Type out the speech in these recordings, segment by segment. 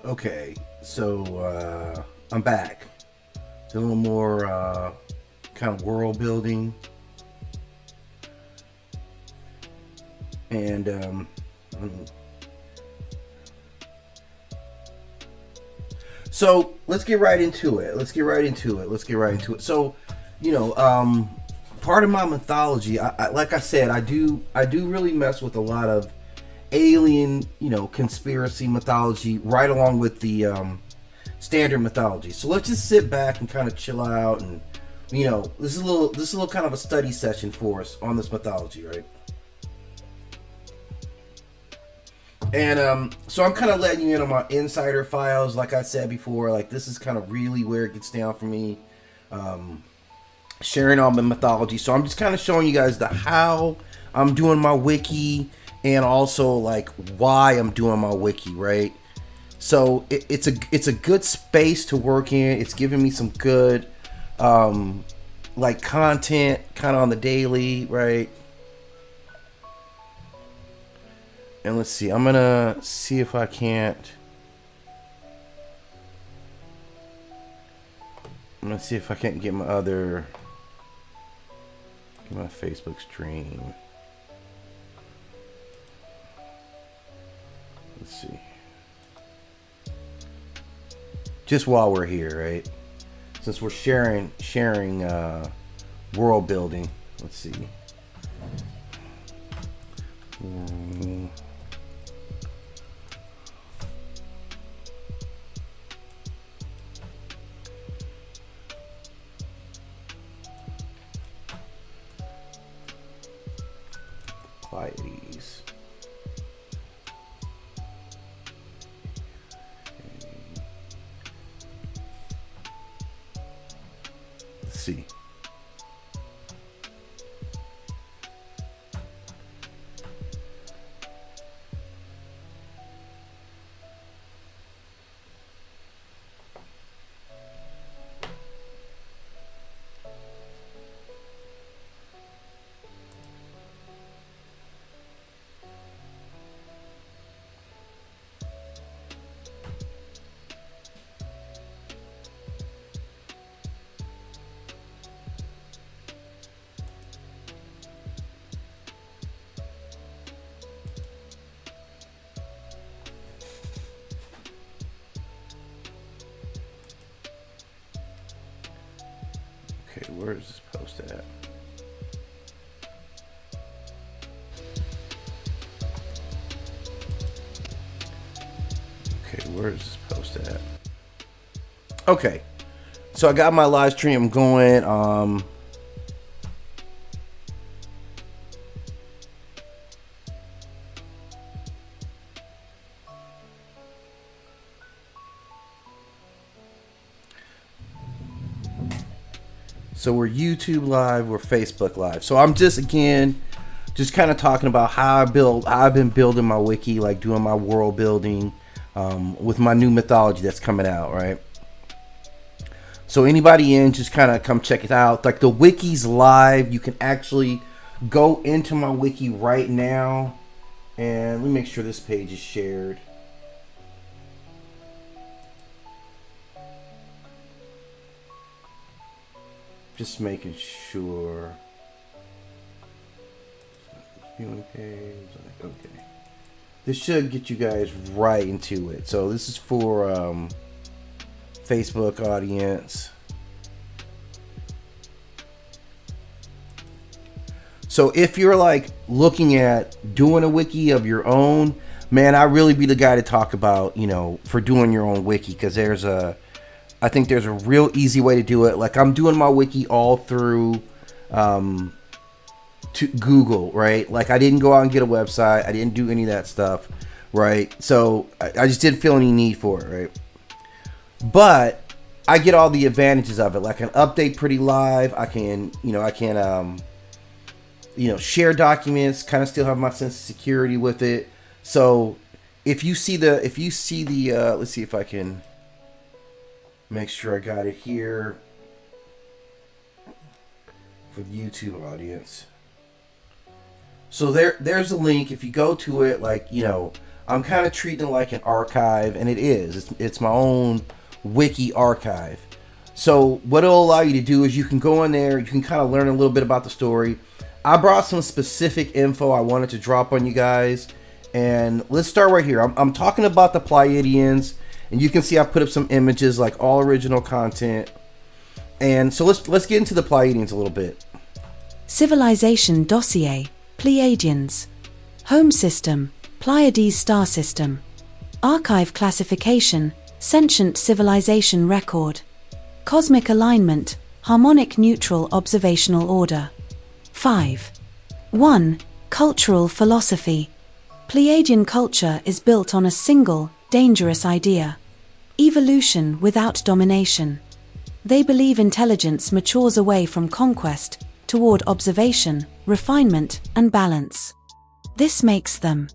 Okay, so I'm back. It's a little more kind of world building, and so let's get right into it. So, you know, part of my mythology, like I said, I do really mess with a lot of alien, conspiracy mythology, right along with the standard mythology. So let's just sit back and kind of chill out, and this is a little kind of a study session for us on this mythology, right? And so I'm kind of letting you in on my insider files. Like I said before, like this is kind of really where it gets down for me. Sharing all my mythology. So I'm just kind of showing you guys the how I'm doing my wiki, and also like why I'm doing my wiki, right? So it's a good space to work in. It's giving me some good like content kind of on the daily, right? And let's see. I'm gonna see if I can't. I'm gonna see if I can't get my Facebook stream. Let's see. Just while we're here, right? Since we're sharing world building. Let's see. Pleiades. Let's see. Okay, where is this posted at? Okay, where is this posted at? Okay, so I got my live stream going. So we're YouTube live, we're Facebook live. So I'm just kind of talking about how I've been building my wiki, like doing my world building with my new mythology that's coming out, right? So anybody in, just kind of come check it out. Like the wiki's live. You can actually go into my wiki right now, and let me make sure this page is shared. Just making sure. Viewing page. Okay. This should get you guys right into it. So this is for Facebook audience. So if you're like looking at doing a wiki of your own, man, I'd really be the guy to talk about, for doing your own wiki, because I think there's a real easy way to do it. Like I'm doing my wiki all through to Google, right? Like I didn't go out and get a website. I didn't do any of that stuff, right? So I just didn't feel any need for it, right? But I get all the advantages of it. Like I can update pretty live. I can share documents. Kind of still have my sense of security with it. So if you see the let's see if I can make sure I got it here for the YouTube audience. So there's a link. If you go to it, like, I'm kind of treating it like an archive, and it is. It's my own Wiki archive. So what it'll allow you to do is you can go in there, you can kind of learn a little bit about the story. I brought some specific info I wanted to drop on you guys, and let's start right here. I'm talking about the Pleiadians, and you can see I put up some images like all original content. And so let's get into the Pleiadians a little bit. Civilization Dossier, Pleiadians. Home system, Pleiades star system. Archive classification, sentient civilization record. Cosmic alignment, harmonic neutral observational order. 5. 1. Cultural philosophy. Pleiadian culture is built on a single, dangerous idea: evolution without domination. They believe intelligence matures away from conquest toward observation, refinement, and balance. This makes them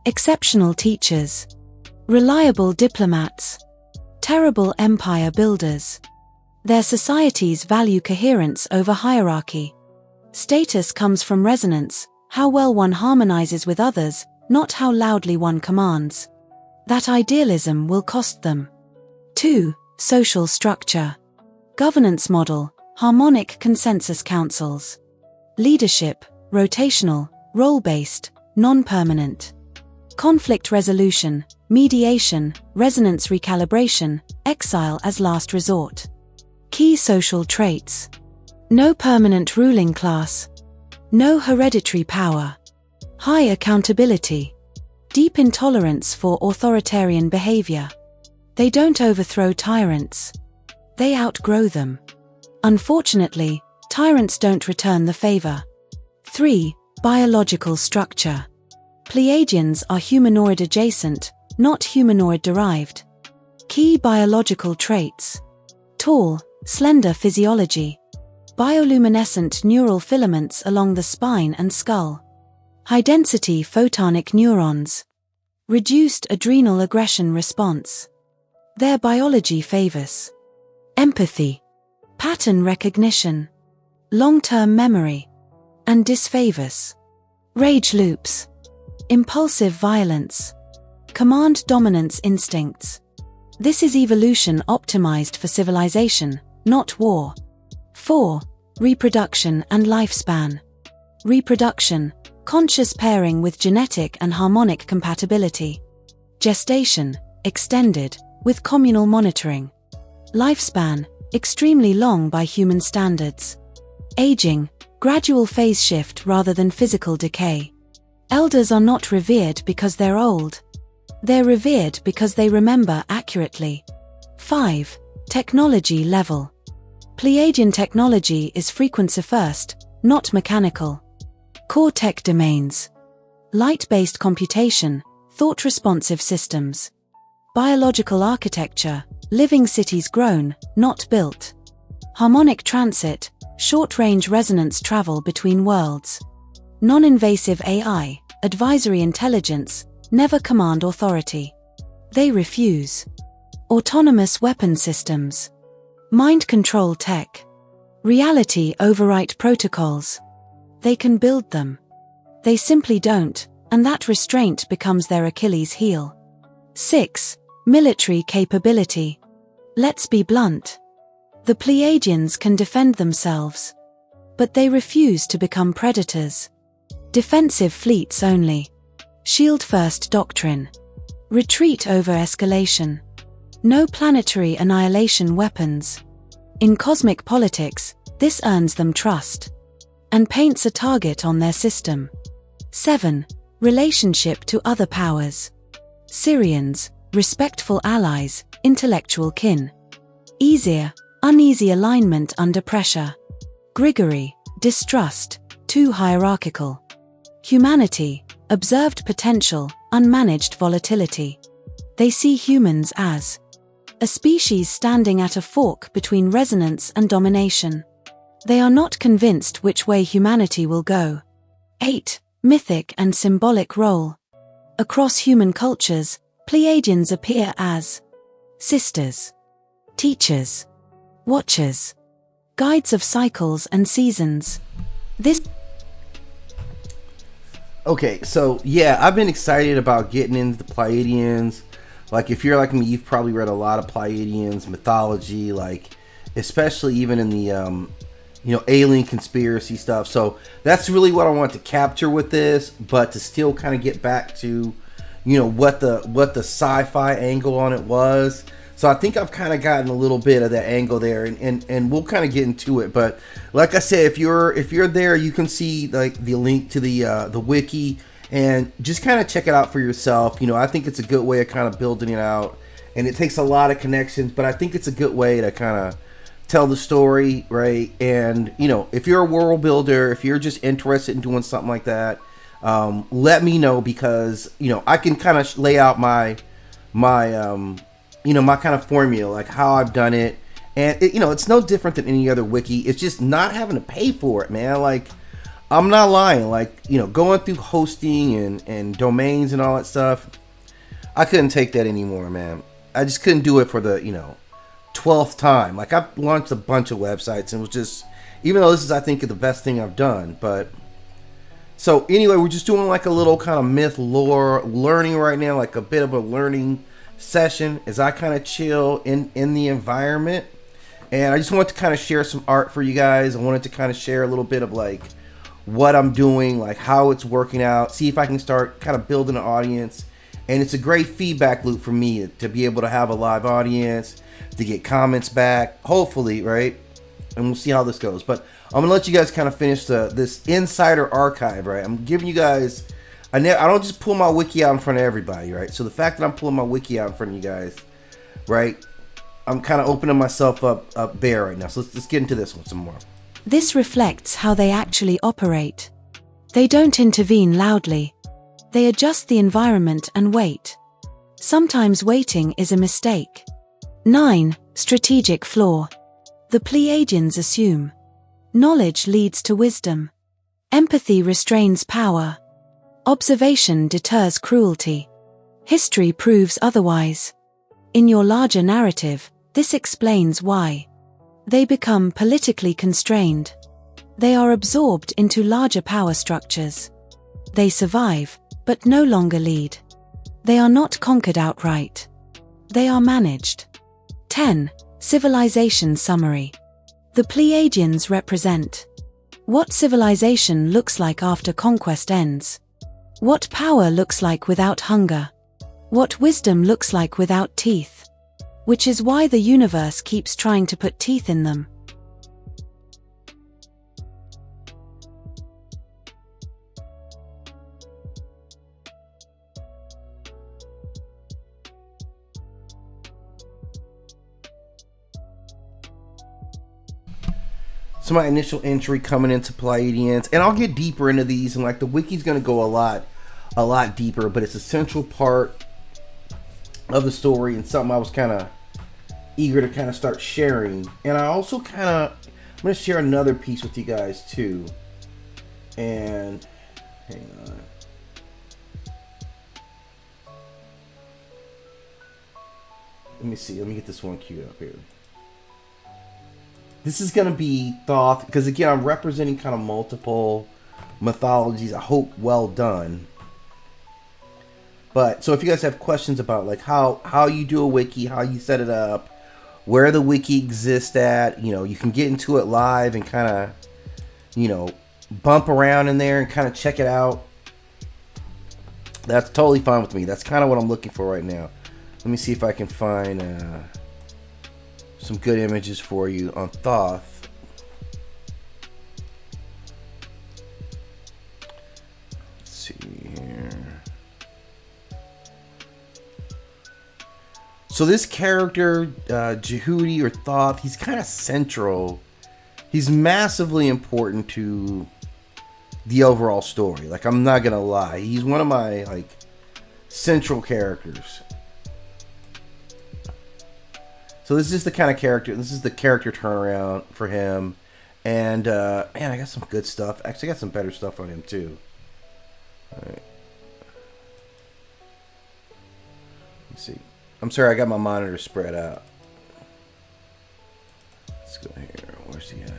exceptional teachers, reliable diplomats, terrible empire builders. Their societies value coherence over hierarchy. Status comes from resonance, how well one harmonizes with others, not how loudly one commands. That idealism will cost them. 2. Social structure. Governance model, harmonic consensus councils. Leadership, rotational, role-based, non-permanent. Conflict resolution, mediation, resonance recalibration, exile as last resort. Key social traits. No permanent ruling class. No hereditary power. High accountability. Deep intolerance for authoritarian behavior. They don't overthrow tyrants. They outgrow them. Unfortunately, tyrants don't return the favor. 3. Biological structure. Pleiadians are humanoid adjacent, not humanoid derived. Key biological traits. Tall, slender physiology. Bioluminescent neural filaments along the spine and skull. High-density photonic neurons. Reduced adrenal aggression response. Their biology favors empathy, pattern recognition, long-term memory, and disfavors rage loops, impulsive violence, command dominance instincts. This is evolution optimized for civilization, not war. 4. Reproduction and lifespan. Reproduction, conscious pairing with genetic and harmonic compatibility. Gestation, extended, with communal monitoring. Lifespan, extremely long by human standards. Aging, gradual phase shift rather than physical decay. Elders are not revered because they're old. They're revered because they remember accurately. 5. Technology level. Pleiadian technology is frequency first, not mechanical. Core tech domains. Light-based computation, thought-responsive systems. Biological architecture, living cities grown, not built. Harmonic transit, short-range resonance travel between worlds. Non-invasive AI, advisory intelligence, never command authority. They refuse. Autonomous weapon systems. Mind control tech. Reality overwrite protocols. They can build them. They simply don't, and that restraint becomes their Achilles heel. 6. Military capability. Let's be blunt. The Pleiadians can defend themselves. But they refuse to become predators. Defensive fleets only. Shield-first doctrine. Retreat over escalation. No planetary annihilation weapons. In cosmic politics, this earns them trust. And paints a target on their system. 7. Relationship to other powers. Syrians, respectful allies, intellectual kin. Easier, uneasy alignment under pressure. Grigory, distrust, too hierarchical. Humanity, observed potential, unmanaged volatility. They see humans as a species standing at a fork between resonance and domination. They are not convinced which way humanity will go. 8. Mythic and symbolic role. Across human cultures, Pleiadians appear as sisters, teachers, watchers, guides of cycles and seasons. This Okay, so yeah, I've been excited about getting into the Pleiadians. Like, if you're like me, you've probably read a lot of Pleiadians mythology, like especially even in the alien conspiracy stuff. So that's really what I want to capture with this, but to still kind of get back to what the sci-fi angle on it was. So I think I've kind of gotten a little bit of that angle there, and we'll kind of get into it. But like I said, if you're there, you can see like the link to the wiki, and just kind of check it out for yourself. I think it's a good way of kind of building it out, and it takes a lot of connections, but I think it's a good way to kind of tell the story, right? And if you're a world builder, if you're just interested in doing something like that, let me know, because I can kind of lay out my my kind of formula, like how I've done it. And it's no different than any other wiki. It's just not having to pay for it, man. Like, I'm not lying. Like, going through hosting and domains and all that stuff, I couldn't take that anymore, man. I just couldn't do it for the 12th time. Like, I've launched a bunch of websites, and it was just, even though this is, I think, the best thing I've done. But so anyway, we're just doing like a little kind of myth lore learning right now, like a bit of a learning session as I kind of chill in the environment. And I just wanted to kind of share some art for you guys. I wanted to kind of share a little bit of like what I'm doing, like how it's working out, see if I can start kind of building an audience. And it's a great feedback loop for me to be able to have a live audience, to get comments back, hopefully, right? And we'll see how this goes. But I'm gonna let you guys kind of finish this insider archive, right? I'm giving you guys, I don't just pull my wiki out in front of everybody, right? So the fact that I'm pulling my wiki out in front of you guys, right? I'm kind of opening myself up bare right now. So let's get into this one some more. This reflects how they actually operate. They don't intervene loudly. They adjust the environment and wait. Sometimes waiting is a mistake. 9. Strategic flaw. The Pleiadians assume knowledge leads to wisdom. Empathy restrains power. Observation deters cruelty. History proves otherwise. In your larger narrative, this explains why. They become politically constrained. They are absorbed into larger power structures. They survive, but no longer lead. They are not conquered outright. They are managed. 10. Civilization summary. The Pleiadians represent what civilization looks like after conquest ends. What power looks like without hunger. What wisdom looks like without teeth. Which is why the universe keeps trying to put teeth in them. So my initial entry coming into Pleiadians, and I'll get deeper into these, and like the wiki's going to go a lot deeper, but it's a central part of the story and something I was kind of eager to kind of start sharing. And I also I'm going to share another piece with you guys too. And hang on. Let me see. Let me get this one queued up here. This is going to be Thoth, because again, I'm representing kind of multiple mythologies. I hope well done. But so if you guys have questions about like how you do a wiki, how you set it up, where the wiki exists at, you can get into it live and kind of, bump around in there and kind of check it out. That's totally fine with me. That's kind of what I'm looking for right now. Let me see if I can find some good images for you on Thoth. Let's see here. So this character, Jehudi or Thoth, he's kind of central. He's massively important to the overall story. Like, I'm not gonna lie, he's one of my like central characters. So this is the kind of character. This is the character turnaround for him, and man, I got some good stuff. Actually, I got some better stuff on him too. All right. Let's see. I'm sorry, I got my monitor spread out. Let's go here. Where's he at?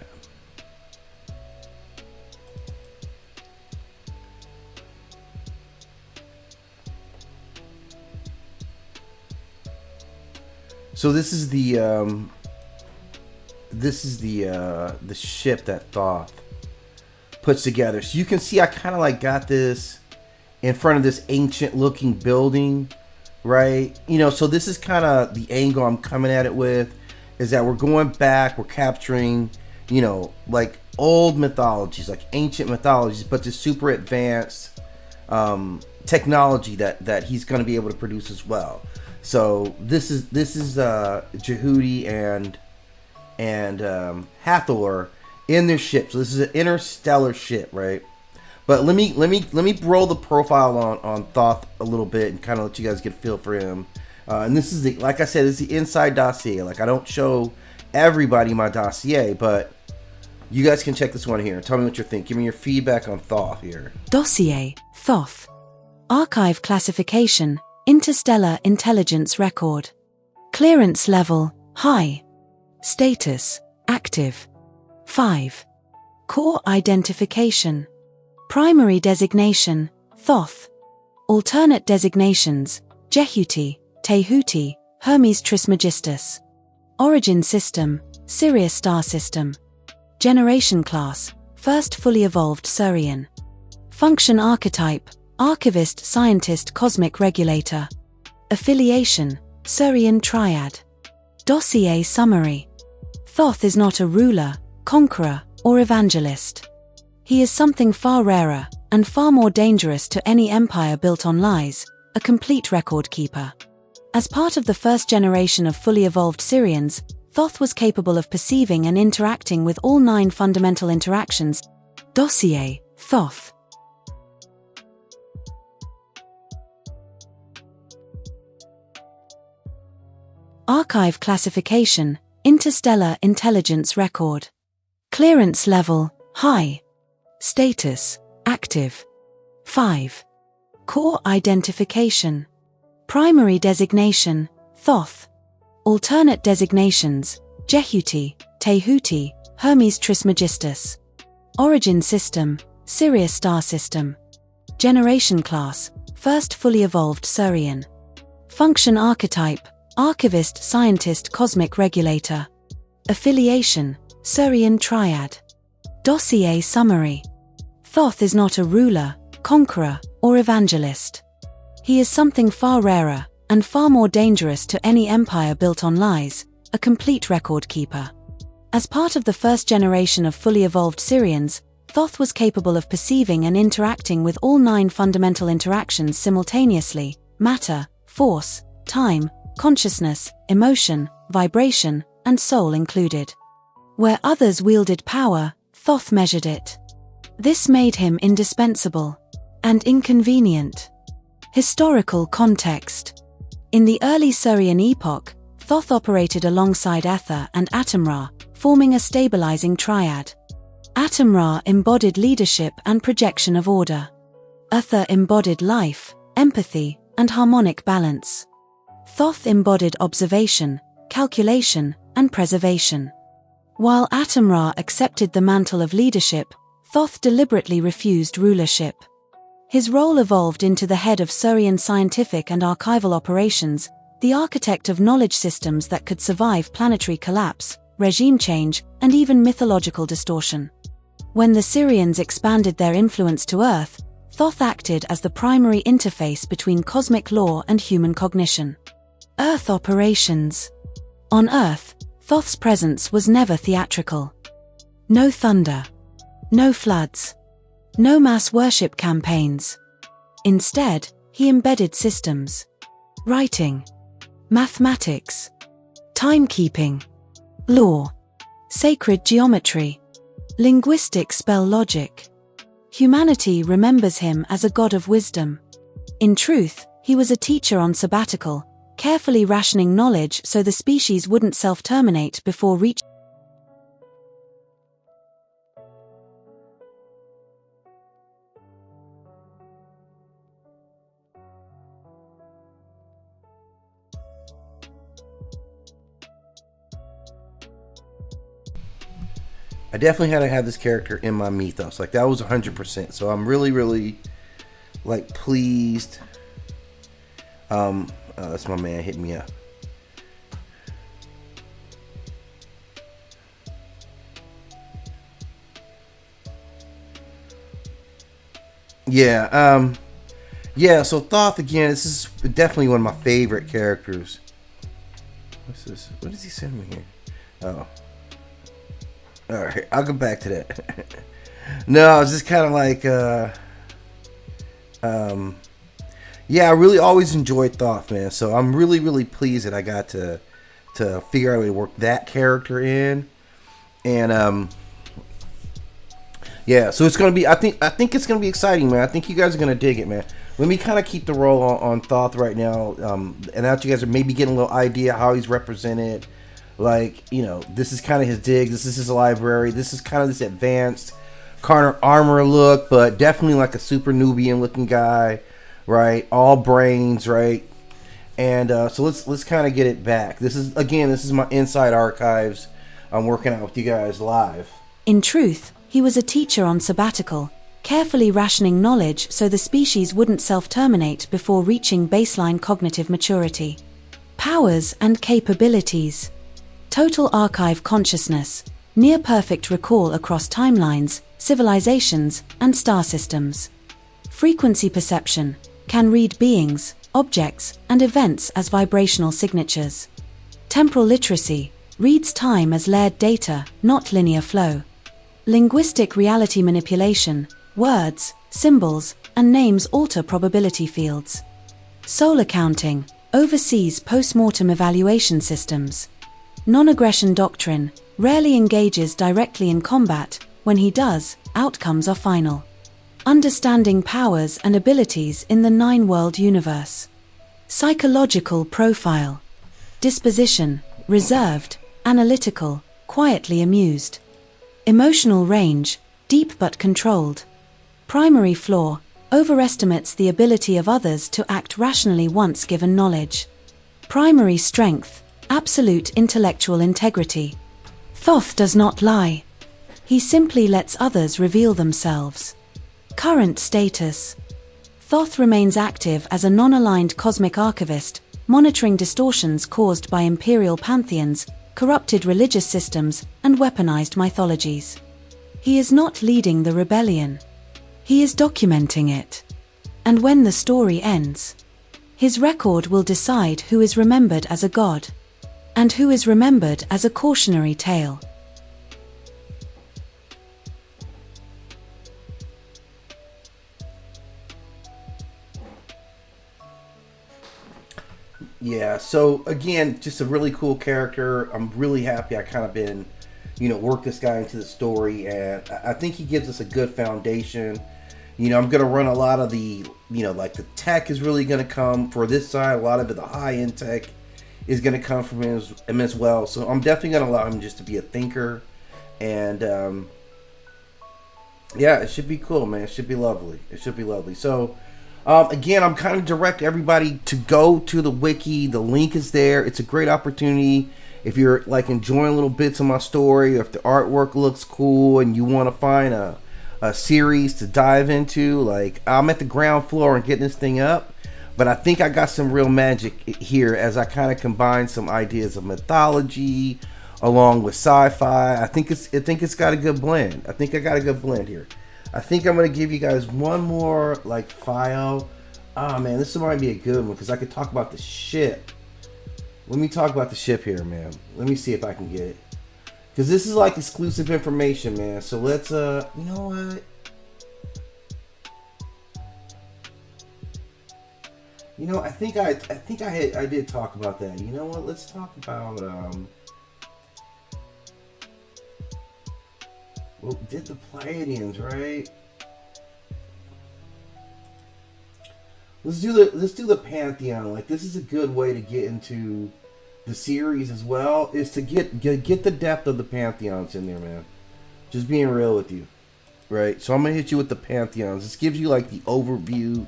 So this is the ship that Thoth puts together. So you can see I kind of like got this in front of this ancient looking building, right? You know, so this is kind of the angle I'm coming at it with, is that we're going back, we're capturing, you know, like old mythologies, like ancient mythologies, but this super advanced technology that he's going to be able to produce as well. So this is Jehudi and Hathor in their ship. So this is an interstellar ship, right? But let me roll the profile on Thoth a little bit and kind of let you guys get a feel for him. And this is the, like I said, this is the inside dossier. Like, I don't show everybody my dossier, but you guys can check this one here. Tell me what you think. Give me your feedback on Thoth here. Dossier, Thoth. Archive classification, interstellar intelligence record. Clearance level, high. Status, active. 5. Core identification. Primary designation, Thoth. Alternate designations, Jehuti, Tehuti, Hermes Trismegistus. Origin system, Sirius star system. Generation class, first fully evolved Saurian. Function archetype, archivist scientist cosmic regulator. Affiliation, Saurian triad. Dossier summary. Thoth is not a ruler, conqueror, or evangelist. He is something far rarer, and far more dangerous to any empire built on lies, a complete record keeper. As part of the first generation of fully evolved Sirians, Thoth was capable of perceiving and interacting with all 9 fundamental interactions. Dossier, Thoth. Archive classification, interstellar intelligence record. Clearance level, high. Status, active. 5. Core identification. Primary designation, Thoth. Alternate designations, Jehuti, Tehuti, Hermes Trismegistus. Origin system, Sirius star system. Generation class, first fully evolved Saurian. Function archetype, archivist scientist cosmic regulator. Affiliation, Saurian triad. Dossier summary. Thoth is not a ruler, conqueror, or evangelist. He is something far rarer, and far more dangerous to any empire built on lies, a complete record keeper. As part of the first generation of fully evolved Sirians, Thoth was capable of perceiving and interacting with all 9 fundamental interactions simultaneously: matter, force, time, consciousness, emotion, vibration, and soul included. Where others wielded power, Thoth measured it. This made him indispensable and inconvenient. Historical context. In the early Saurian epoch, Thoth operated alongside Ether and Atum-Ra, forming a stabilizing triad. Atum-Ra embodied leadership and projection of order. Ether embodied life, empathy, and harmonic balance. Thoth embodied observation, calculation, and preservation. While Atum-Ra accepted the mantle of leadership, Thoth deliberately refused rulership. His role evolved into the head of Saurian scientific and archival operations, the architect of knowledge systems that could survive planetary collapse, regime change, and even mythological distortion. When the Sirians expanded their influence to Earth, Thoth acted as the primary interface between cosmic law and human cognition. Earth operations. On Earth, Thoth's presence was never theatrical. No thunder. No floods. No mass worship campaigns. Instead, he embedded systems. Writing. Mathematics. Timekeeping. Law. Sacred geometry. Linguistic spell logic. Humanity remembers him as a god of wisdom. In truth, he was a teacher on sabbatical, carefully rationing knowledge so the species wouldn't self-terminate before reaching. I definitely had to have this character in my mythos. Like, that was 100%. So I'm really, really, like, pleased. That's my man hitting me up. Yeah. Yeah. So Thoth again. This is definitely one of my favorite characters. What's this? What does he send me here? Oh. All right. I'll go back to that. No, I was just kind of like, yeah. I really always enjoyed Thoth, man. So I'm really, really pleased that I got to figure out a way to work that character in, and yeah. So it's gonna be. I think it's gonna be exciting, man. I think you guys are gonna dig it, man. Let me kind of keep the roll on Thoth right now, and now that you guys are maybe getting a little idea how he's represented. Like, you know, this is kind of his dig. This is his library. This is kind of this advanced Carter armor look, but definitely like a super Nubian looking guy, right? All brains, right? And so let's kind of get it back. This is my inside archives. I'm working out with you guys live. In truth, he was a teacher on sabbatical, carefully rationing knowledge so the species wouldn't self-terminate before reaching baseline cognitive maturity. Powers and capabilities. Total archive consciousness, near-perfect recall across timelines, civilizations, and star systems. Frequency perception, can read beings, objects, and events as vibrational signatures. Temporal literacy, reads time as layered data, not linear flow. Linguistic reality manipulation, words, symbols, and names alter probability fields. Soul accounting, oversees post-mortem evaluation systems. Non-aggression doctrine, rarely engages directly in combat. When he does, outcomes are final. Understanding powers and abilities in the nine-world universe. Psychological profile. Disposition, reserved, analytical, quietly amused. Emotional range, deep but controlled. Primary flaw, overestimates the ability of others to act rationally once given knowledge. Primary strength, absolute intellectual integrity. Thoth does not lie. He simply lets others reveal themselves. Current status. Thoth remains active as a non-aligned cosmic archivist, monitoring distortions caused by imperial pantheons, corrupted religious systems, and weaponized mythologies. He is not leading the rebellion. He is documenting it. And when the story ends, his record will decide who is remembered as a god, and who is remembered as a cautionary tale. Yeah, so again, just a really cool character. I'm really happy I kind of been, work this guy into the story, and I think he gives us a good foundation. I'm going to run a lot of the, like the tech is really going to come for this side. A lot of it, the high-end tech is going to come from him as well. So I'm definitely going to allow him just to be a thinker. And, yeah, it should be cool, man. It should be lovely. It should be lovely. So, again, I'm kind of direct everybody to go to the wiki. The link is there. It's a great opportunity. If you're like enjoying little bits of my story, or if the artwork looks cool and you want to find a series to dive into, like I'm at the ground floor and getting this thing up. But I think I got some real magic here as I kind of combine some ideas of mythology along with sci-fi. I think it's got a good blend. I think I got a good blend here. I think I'm gonna give you guys one more like file. Oh man, this might be a good one because I could talk about the ship. Let me talk about the ship here, man. Let me see if I can get it. Because this is like exclusive information, man. So let's you know what? I think I did talk about that. You know what? Let's talk about well, did the Pleiadians, right? Let's do the Pantheon. Like, this is a good way to get into the series as well, is to get the depth of the Pantheons in there, man. Just being real with you. Right? So I'm gonna hit you with the Pantheons. This gives you like the overview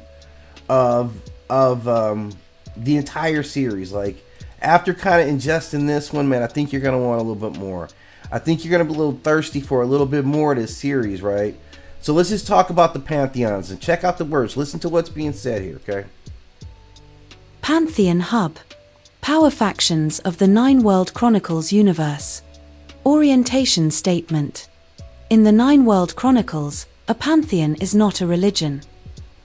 of the entire series. Like, after kind of ingesting this one, man, I think you're gonna want a little bit more. I think you're gonna be a little thirsty for a little bit more of this series, right? So let's just talk about the Pantheons and check out the words. Listen to what's being said here, okay? Pantheon Hub. Power factions of the Nine World Chronicles universe. Orientation statement. In the Nine World Chronicles, a pantheon is not a religion.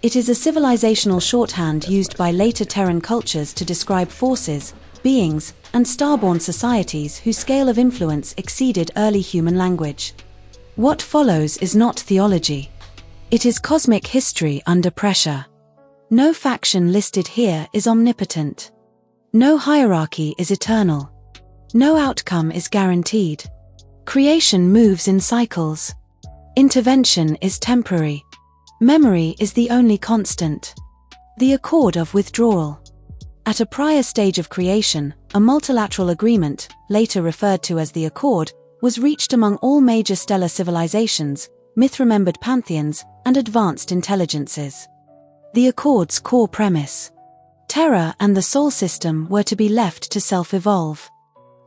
It is a civilizational shorthand used by later Terran cultures to describe forces, beings, and starborn societies whose scale of influence exceeded early human language. What follows is not theology. It is cosmic history under pressure. No faction listed here is omnipotent. No hierarchy is eternal. No outcome is guaranteed. Creation moves in cycles. Intervention is temporary. Memory is the only constant. The accord of withdrawal. At a prior stage of creation, a multilateral agreement, later referred to as the Accord, was reached among all major stellar civilizations, myth-remembered pantheons, and advanced intelligences. The Accord's core premise: Terra and the Sol system were to be left to self-evolve.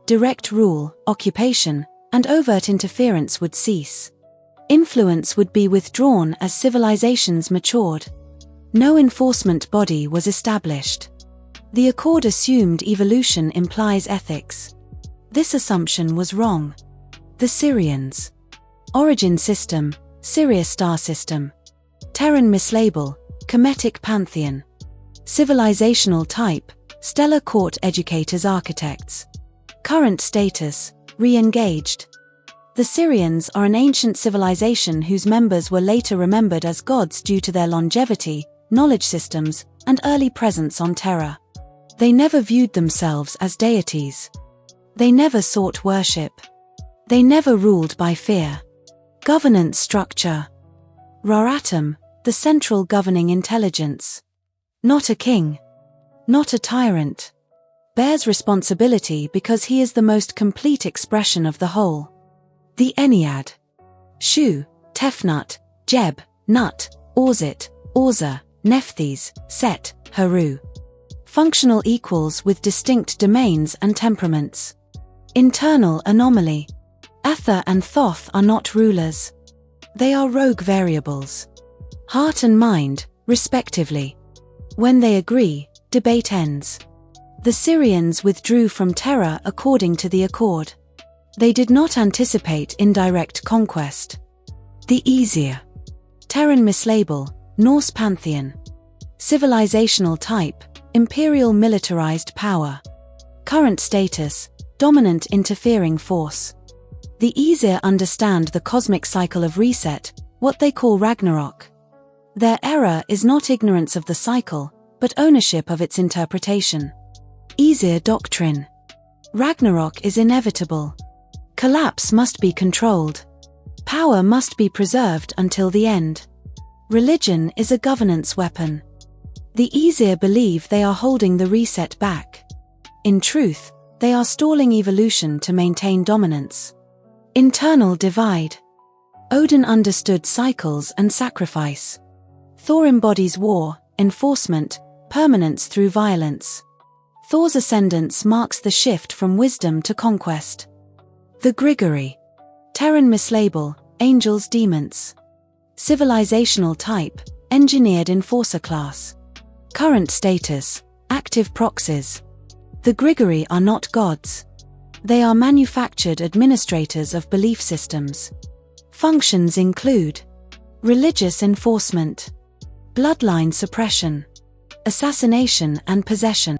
Direct rule, occupation, and overt interference would cease. Influence would be withdrawn as civilizations matured. No enforcement body was established. The Accord assumed evolution implies ethics. This assumption was wrong. The Sirians. Origin system, Sirius star system. Terran mislabel, Kemetic pantheon. Civilizational type, stellar court educators architects. Current status, re-engaged. The Sirians are an ancient civilization whose members were later remembered as gods due to their longevity, knowledge systems, and early presence on Terra. They never viewed themselves as deities. They never sought worship. They never ruled by fear. Governance structure. Raratum, the central governing intelligence. Not a king. Not a tyrant. Bears responsibility because he is the most complete expression of the whole. The Ennead. Shu, Tefnut, Jeb, Nut, Orzit, Orza, Nephthys, Set, Haru. Functional equals with distinct domains and temperaments. Internal anomaly. Atha and Thoth are not rulers. They are rogue variables. Heart and mind, respectively. When they agree, debate ends. The Sirians withdrew from Terra according to the Accord. They did not anticipate indirect conquest. The Easier. Terran mislabel, Norse pantheon. Civilizational type, imperial militarized power. Current status, dominant interfering force. The Easier understand the cosmic cycle of reset, what they call Ragnarok. Their error is not ignorance of the cycle, but ownership of its interpretation. Easier doctrine. Ragnarok is inevitable. Collapse must be controlled. Power must be preserved until the end. Religion is a governance weapon. The Easier believe they are holding the reset back. In truth, they are stalling evolution to maintain dominance. Internal divide. Odin understood cycles and sacrifice. Thor embodies war, enforcement, permanence through violence. Thor's ascendance marks the shift from wisdom to conquest. The Grigori. Terran mislabel, angels demons. Civilizational type, engineered enforcer class. Current status, active proxies. The Grigori are not gods. They are manufactured administrators of belief systems. Functions include religious enforcement, bloodline suppression, assassination and possession.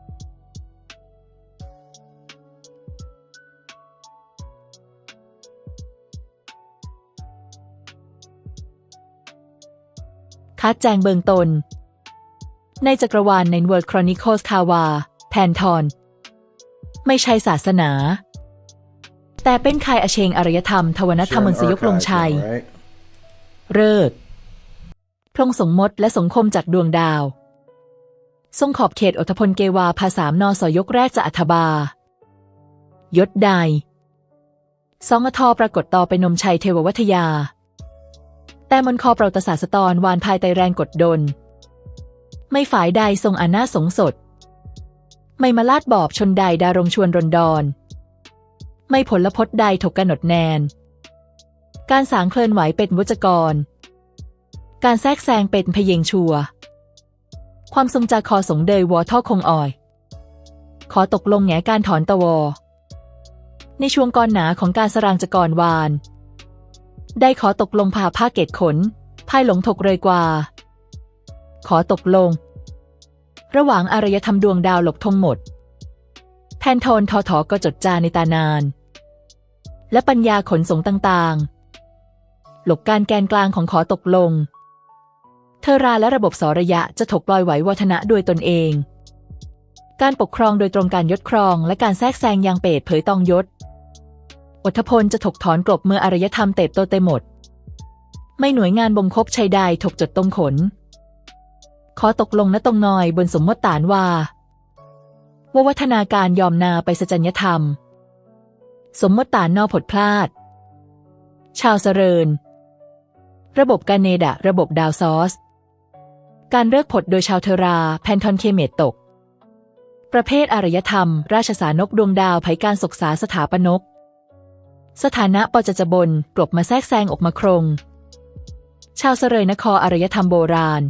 คัดแจงเบื้องต้นในจักรวาลใน World Chronicles คาวาแพนทอนไม่ใช่ศาสนาแต่เป็นคายอเชงอารยธรรมทวนธรรมมนสยกลงชัยเลิกพรงสงมดและสงคมจากดวงดาวทรงขอบเขตอทพลเกวาภาษามนสยกแรกจะอัฐบายศใดสองอทปรากฏต่อไปนมชัยเทววัทยาแต่มนคอเปราตศาสตรวานภายไตแรงกดดลไม่ฝ่ายใดทรงอานาสงสดไม่มาลาดบอบชนใดดารงชวนรนดอนไม่ผลพจน์ใดถกกนดแนนการสางเคลื่อนไหวเป็นวจกรการแทรกแซงเป็นพเยงชัวความทรงจาคอสงเดยวอท่อคงอ่อยขอตกลงแง่การถอนตะวอในช่วงก่อนหนาของการสรางจักรวาลได้ขอตกลงผ่าผ้าเกตขนภายหลงถกเรยกว่า ขอตกลงระหว่างอารยธรรมดวงดาวหลบทงหมดแพนโทนทอถอก็จดจาในตานานและปัญญาขนส่งต่างๆหลบการแกนกลางของขอตกลงเทอราและระบบสรยะจะถกปล่อยไหววัฒนะโดยตนเองการปกครองโดยตรงการยศครองและการแทรกแซงอย่างเปิดเผยตองยศอดทนจะถกถอนกลบเมื่ออารยธรรมเติบโตเต็มหมดไม่หน่วยงานบ่มคบชัยใดถกจดตรงขนขอตกลงณตรงนอยบนสมมติฐานว่าวัฒนาการยอมนาไปสจัญญธรรมสมมติฐานนอผดพลาดชาวเสริญระบบการเนดะระบบดาวซอสการเลิกผดโดยชาวเทราแพนทอนเคเมตตกประเภทอารยธรรมราชสานกดวงดาวไผการศึกษาสถาปนกสถานะปจจบนกลบมาแทรกแซงออกมาครงชาวเสรยนครอารยธรรมโบราณ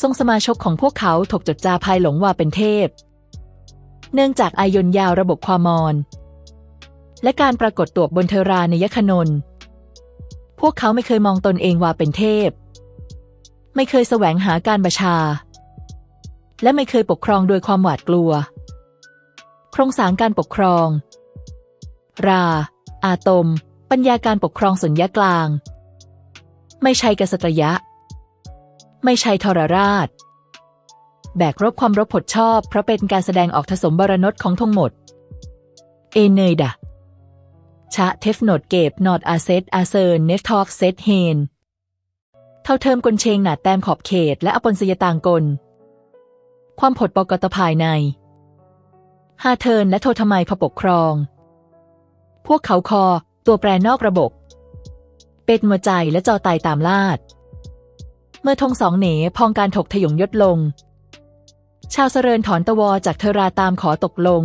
ทรงสมาชกของพวกเขาถกจดจาภายหลงว่าเป็นเทพเนื่องจากอายนยาวระบบความมอนและการปรากฏตัวบนเทราในยคณนพวกเขาไม่เคยมองตนเองว่าเป็นเทพไม่เคยแสวงหาการบัญชาและไม่เคยปกครองโดยความหวาดกลัวโครงสร้างการปกครองอาตมปัญญาการปกครองสุญญากลางไม่ใช่กษัตริยะไม่ใช่ทรราชแบกรบความรบผดชอบเพราะเป็นการแสดงออกผสมบรนตของทั้งหมดเอเนยดะชะเทฟโนดเก็บนอดอาเซตอาเซิร์นเนฟทอกเซตเฮนเท่าเทิมกลเชงหนาแต้มขอบเขตและอปนสยตางกลความผดปกตภายในฮาเทิร์นและโททำไมพปกครองพวกเขาคอตัวแปรนอกระบบเป็นหัวใจและจอไตตามลาดเมื่อธงสองเหนพองการถกถยงยศลงชาวเสริญถอนตะวอจากเทราตามขอตกลง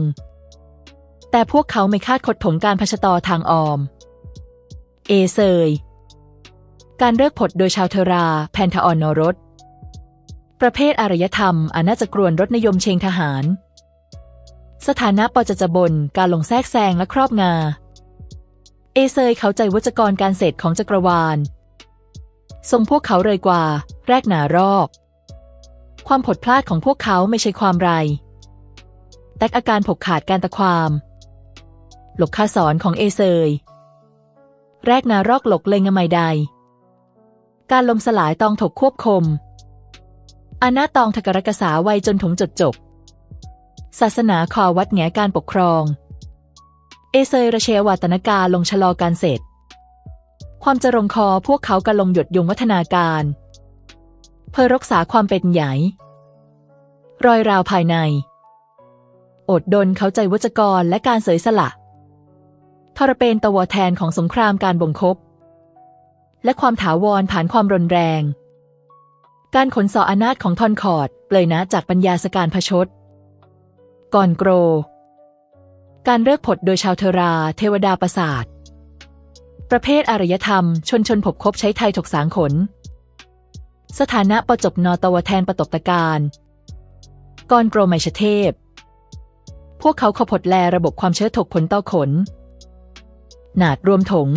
แต่พวกเขาไม่คาดคดถงการพชตอทางออมเอเซยการเลิกผดโดยชาวเทราแพนทาออนนรสประเภทอารยธรรมอาณาจักรวนรถนิยมเชงทหารสถานะปจจบนการลงแทรกแซงและครอบงาเอเซยเข้าใจวัจกรการเศษของจักรวาลทรงพวกเขาเลยกว่าแรกหนารอกความผดพลาดของพวกเขาไม่ใช่ความไรแต่อาการผกขาดการตะความหลกคาสอนของเอเซยแรกนารอกหลกเลยงไม่ใดการลมสลายตองถกควบคมอาณาตองทกรกษาไวจนถงจดจบศาสนาขอวัดแงการปกครองเอเซยระเชวัตนกาลงชะลอการเสร็จความจะรงคอพวกเขากะลงหยดยงวัฒนาการเพื่อรักษาความเป็นใหญ่รอยราวภายในอดดนเข้าใจวัจกรและการเสยสละทรเป็นตะวแทนของสงครามการบ่มคบและความถาวรผ่านความรุนแรงการขนส่ออำนาจของทอนคอร์ดเปลยนะจากปัญญาสการพชดก่อนโกรการเลิกผดโดยชาวเทราเทวดาประสาทประเภทอารยธรรมชนผบคบใช้ไทยถกสางขนสถานะประจบนตวแทนประตบตะการก่อนโกรไมชเทพพวกเขาขผดแลระบบความเชื้อถกผลต่อขนหนาดรวมถง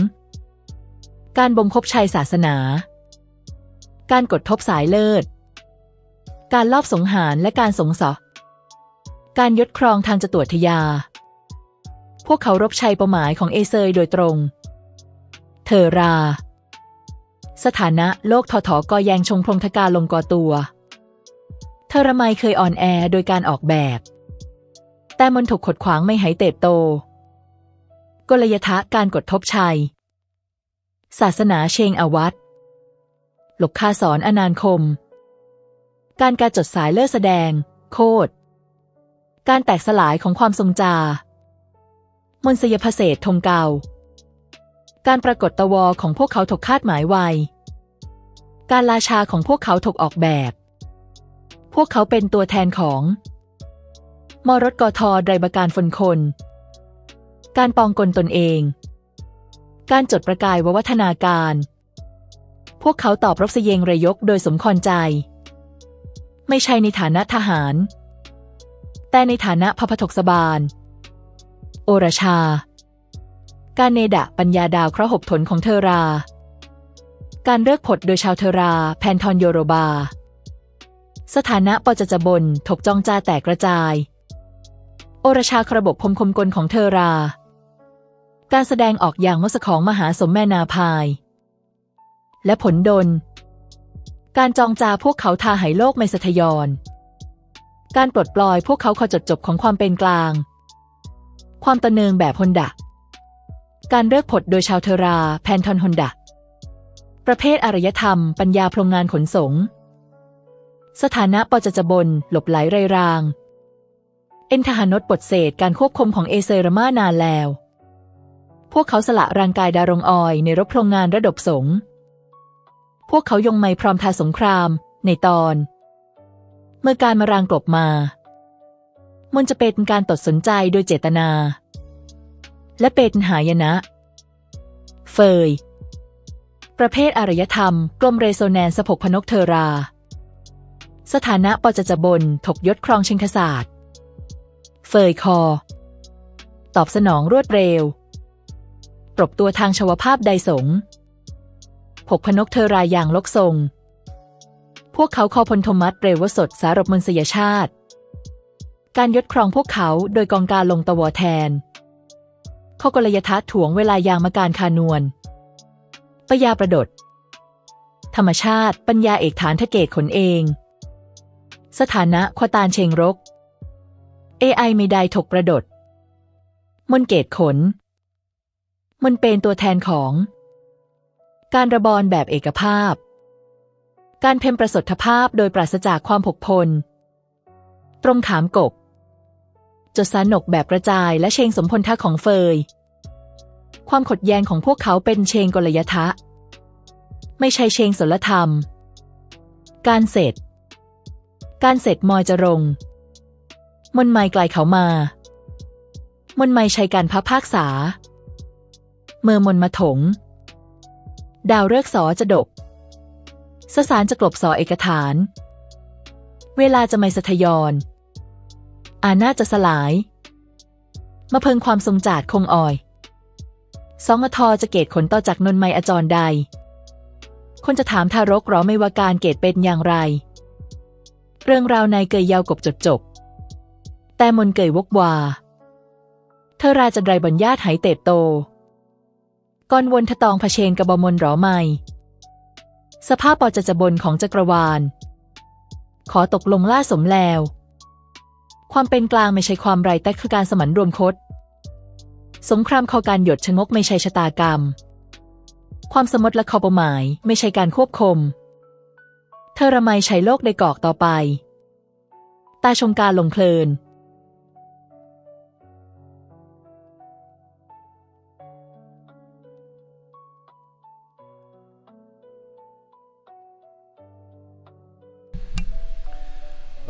การบ่มคบชัยศาสนาการกดทบสายเลิศการลอบสงหารและการสงสอการยศครองทางจตวทยาพวกเขารบชัยเป้าหมายของเอเซยโดยตรงเทราสถานะโลกทอถอกอแยงชงพรมทกาลงกอตัวเทระไมเคยอ่อนแอโดยการออกแบบแต่มันถูกขดขวางไม่หายเติบโตกลยทะการกดทบชัยศาสนาเชงอวัตหลกคาสอนอนานคมการจดสายเลิศแสดงโคดการแตกสลายของความทรงจามนสยพเศษธงเกาการปรากฏตะวอของพวกเขาถกคาดหมายไวการราชาของพวกเขาถกออกแบบพวกเขาเป็นตัวแทนของมรดกทไดรบการฟนคนการปองกลตนเองการจดประกายววัฒนาการพวกเขาตอบรบเสยงระยกโดยสมควรใจไม่ใช่ในฐานะทหารแต่ในฐานะพระพถกสบาลโอรชาการเนดะปัญญาดาวเคราะห์หบถนของเทราการเลิกผดโดยชาวเทราแพนทอนโยโรบา สถานะปจจบนถกจองจาแตกกระจายโอรชาระบบพรมคมกลของเทอราการแสดงออกอย่างมสของมหาสมแม่นาพายและผลดลการจองจาพวกเขาทาไหโลกไม่สะทยอนการปลดปล่อยพวกเขาขอจดจบของความเป็นกลางความตะเนิงแบบฮอนดะการเลิกผลโดยชาวเทอราแพนทอนฮอนดะประเภทอารยธรรมปัญญาพรมงานขนส่งสถานะปจจบนหลบไหลไรรางเอ็นทหานตบทเศษการควบคุมของเอเซรามานานแล้วพวกเขาสละร่างกายดารงออยในรบโรงงานระดบสงพวกเขายงไมพร้อมทาสงครามในตอนเมื่อการมารางกลบมามันจะเป็นการตดสนใจโดยเจตนาและเป็นหายนะเฟยประเภทอารยธรรมกลมเรโซแนนสะพกพนกเทอราสถานะปจจบนถกยศครองชิงคศาสตร์เฟยคอตอบสนองรวดเร็วปรบตัวทางชวภาพใดสงผกพนกเทอรายอย่างลกทรงพวกเขาคอพลธมัสเรวสดสารบมนุษยชาติการยศครองพวกเขาโดยกองการลงตะวอแทนข้อกลยทัศน์ถ่วงเวลายางมาการคานวลปยาประดดธรรมชาติปัญญาเอกฐานทะเกตขนเองสถานะควตานเชงรก AI ไม่ได้ถกประดดมนเกตขนมันเป็นตัวแทนของการระบอนแบบเอกภาพการเพ่มประสทภาพโดยปราศจากความผกพลตรงขามกบจดสานกแบบกระจายและเชงสมพลทะของเฟยความขดแย้งของพวกเขาเป็นเชงกลยทะไม่ใช่เชงศลธรรมการเสร็จมอยจรงมนไม่ไกลเขามามนไม่ใช่การพะภาคษาเมื่อมนมาถงดาวฤกษ์สอจะดกสสารจะกลบสอเอกฐานเวลาจะไม่สะทยอนน่าจะสลายมาเพิงความทรงจาดคงอ่อยสองทจะเกตขนต่อจากนนไมอจรใดคนจะถามทารกหรอไม่ว่าการเกตเป็นอย่างไรเรื่องราวในเกยยาวกบจบแต่มนเกยวกวาเธอราจะไดรบรรยาตหายเติบโตก่อนวนทะตองผเชนกระบมนหรอไม่สภาพปจจบนของจักรวาลขอตกลงล่าสมแล้วความเป็นกลางไม่ใช่ความไรแต่คือการสมันรวมคตสงครามคอการหยดชะงกไม่ใช่ชะตากรรมความสมดและคอเป้าหมายไม่ใช่การควบคุมเธอระไมใช้โลกได้กอกต่อไปตาชงการลงเพลิน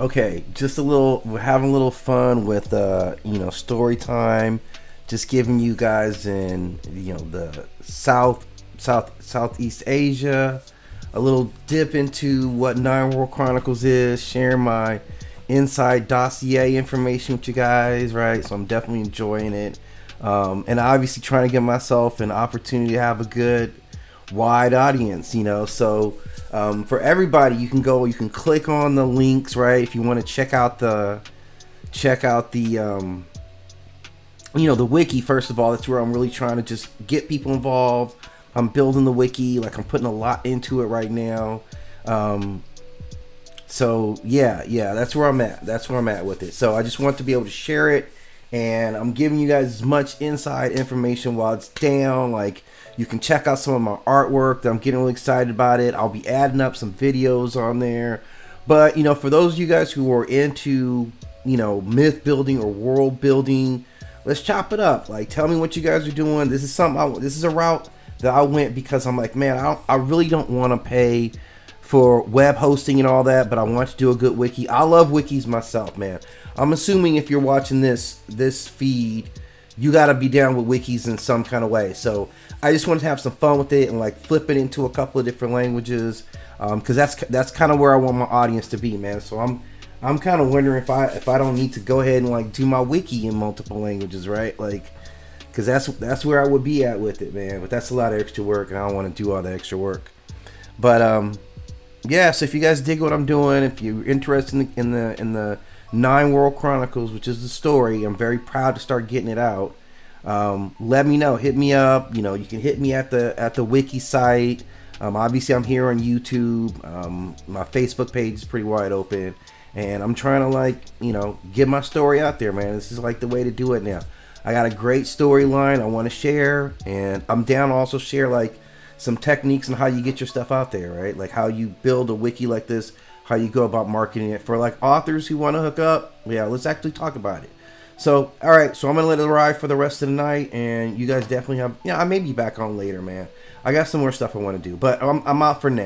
Okay, just we're having a little fun with, story time. Just giving you guys in, the Southeast Asia, a little dip into what Nine World Chronicles is, sharing my inside dossier information with you guys, right? So I'm definitely enjoying it. And obviously trying to give myself an opportunity to have a good, wide audience, so for everybody, you can click on the links, right? If you want to check out the the wiki. First of all, that's where I'm really trying to just get people involved. I'm building the wiki, like I'm putting a lot into it right now. So yeah, that's where I'm at with it. So I just want to be able to share it, and I'm giving you guys as much inside information while it's down. Like, you can check out some of my artwork that I'm getting really excited about it. I'll be adding up some videos on there. But, for those of you guys who are into, myth building or world building, let's chop it up. Like, tell me what you guys are doing. This is this is a route that I went because I'm like, man, I really don't want to pay for web hosting and all that, but I want to do a good wiki. I love wikis myself, man. I'm assuming if you're watching this feed, you got to be down with wikis in some kind of way. So I just wanted to have some fun with it and like flip it into a couple of different languages, because that's kind of where I want my audience to be, man. So I'm kind of wondering if I don't need to go ahead and like do my wiki in multiple languages, right? Like, because that's where I would be at with it, man. But that's a lot of extra work, and I don't want to do all the extra work. But yeah, so if you guys dig what I'm doing, if you're interested in the 9 World Chronicles, which is the story, I'm very proud to start getting it out. Let me know. Hit me up. You know, you can hit me at the Wiki site. Obviously, I'm here on YouTube. My Facebook page is pretty wide open, and I'm trying to get my story out there, man. This is like the way to do it now. I got a great storyline I want to share, and I'm down to also share like some techniques on how you get your stuff out there, right? Like how you build a wiki like this, how you go about marketing it for like authors who want to hook up. Yeah, let's actually talk about it. So, all right, so I'm gonna let it ride for the rest of the night, and you guys definitely have. I may be back on later, man. I got some more stuff I want to do, but I'm out for now.